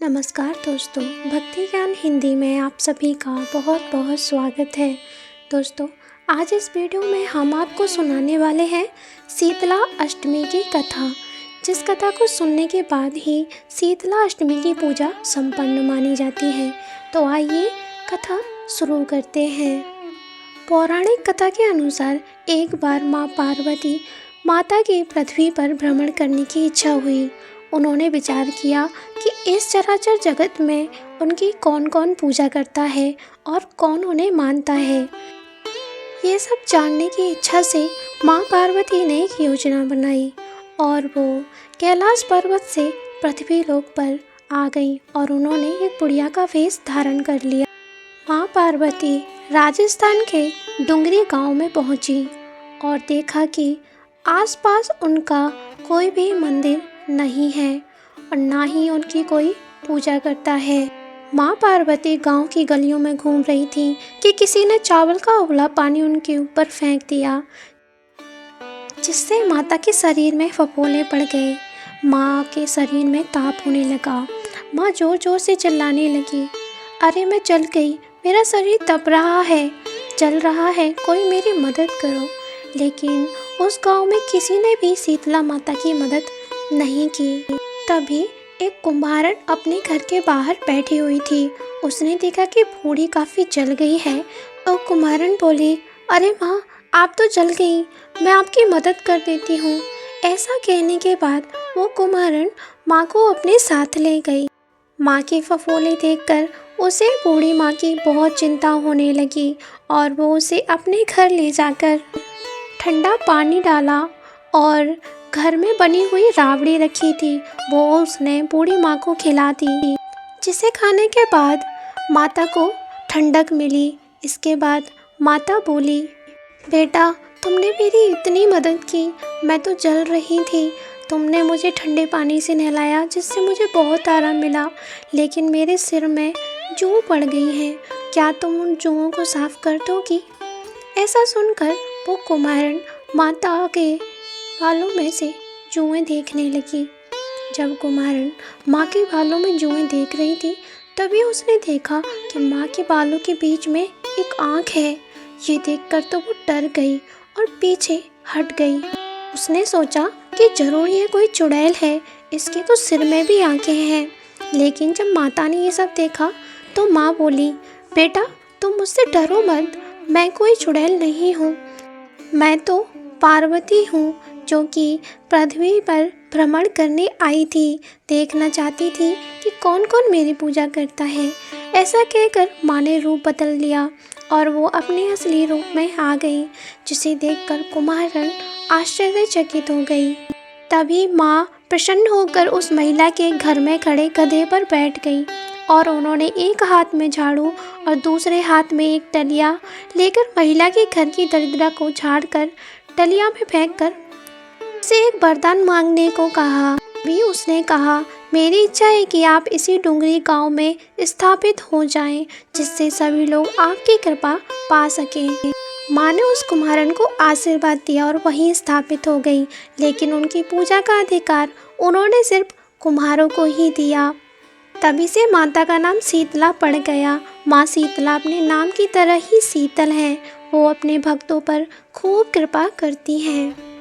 नमस्कार दोस्तों, भक्ति ज्ञान हिंदी में आप सभी का बहुत बहुत स्वागत है। दोस्तों, आज इस वीडियो में हम आपको सुनाने वाले हैं शीतला अष्टमी की कथा, जिस कथा को सुनने के बाद ही शीतला अष्टमी की पूजा संपन्न मानी जाती है। तो आइए कथा शुरू करते हैं। पौराणिक कथा के अनुसार एक बार माँ पार्वती माता की पृथ्वी पर भ्रमण करने की इच्छा हुई। उन्होंने विचार किया कि इस चराचर जगत में उनकी कौन कौन पूजा करता है और कौन उन्हें मानता है। ये सब जानने की इच्छा से माँ पार्वती ने एक योजना बनाई और वो कैलाश पर्वत से पृथ्वी लोक पर आ गई और उन्होंने एक बुढ़िया का वेश धारण कर लिया। माँ पार्वती राजस्थान के डुंगरी गांव में पहुंची और देखा कि आसपास उनका कोई भी मंदिर नहीं है और ना ही उनकी कोई पूजा करता है। माँ पार्वती गांव की गलियों में घूम रही थी कि किसी ने चावल का उबला पानी उनके ऊपर फेंक दिया, जिससे माता के शरीर में फफोले पड़ गए। माँ के शरीर में ताप होने लगा। माँ जोर जोर से चिल्लाने लगी, अरे मैं जल गई, मेरा शरीर तप रहा है, जल रहा है, कोई मेरी मदद करो। लेकिन उस गांव में किसी ने भी शीतला माता की मदद नहीं की। तभी एक कुम्हारन अपने घर के बाहर बैठी हुई थी। उसने देखा कि बूढ़ी काफ़ी जल गई है, तो कुम्हारन बोली, अरे माँ, आप तो जल गई, मैं आपकी मदद कर देती हूँ। ऐसा कहने के बाद वो कुम्हारन माँ को अपने साथ ले गई। माँ की फफोले देखकर उसे बूढ़ी माँ की बहुत चिंता होने लगी और वो उसे अपने घर ले जाकर ठंडा पानी डाला और घर में बनी हुई राबड़ी रखी थी, वो उसने बूढ़ी माँ को खिला दी, जिसे खाने के बाद माता को ठंडक मिली। इसके बाद माता बोली, बेटा, तुमने मेरी इतनी मदद की, मैं तो जल रही थी, तुमने मुझे ठंडे पानी से नहलाया जिससे मुझे बहुत आराम मिला, लेकिन मेरे सिर में जूं पड़ गई हैं, क्या तुम उन जुओं को साफ कर दोगी? ऐसा सुनकर वो कुम्हारन माता के बालों में से जुएं देखने लगी। जब कुम्हारन माँ के बालों में जुएं देख रही थी, तभी उसने देखा कि माँ के बालों के बीच में एक आँख है। ये देखकर तो वो डर गई और पीछे हट गई। उसने सोचा कि जरूर ये कोई चुड़ैल है, इसके तो सिर में भी आँखें हैं। लेकिन जब माता ने ये सब देखा तो माँ बोली, बेटा, तुम मुझसे डरो मत, मैं कोई चुड़ैल नहीं हूँ, मैं तो पार्वती हूँ, जो कि पृथ्वी पर भ्रमण करने आई थी, देखना चाहती थी कि कौन कौन मेरी पूजा करता है। ऐसा कहकर माँ ने रूप बदल लिया और वो अपने असली रूप में आ गई, जिसे देखकर कुम्हारन आश्चर्यचकित हो गई। तभी माँ प्रसन्न होकर उस महिला के घर में खड़े गधे पर बैठ गई और उन्होंने एक हाथ में झाड़ू और दूसरे हाथ में एक टलिया लेकर महिला के घर की दरिद्रता को झाड़कर टलिया में फेंककर से एक वरदान मांगने को कहा। भी उसने कहा, मेरी इच्छा है कि आप इसी डुंगरी गांव में स्थापित हो जाएं, जिससे सभी लोग आपकी कृपा पा सकें। माँ ने उस कुम्हारन को आशीर्वाद दिया और वहीं स्थापित हो गई, लेकिन उनकी पूजा का अधिकार उन्होंने सिर्फ कुम्हारों को ही दिया। तभी से माता का नाम शीतला पड़ गया। माँ शीतला अपने नाम की तरह ही शीतल है, वो अपने भक्तों पर खूब कृपा करती हैं।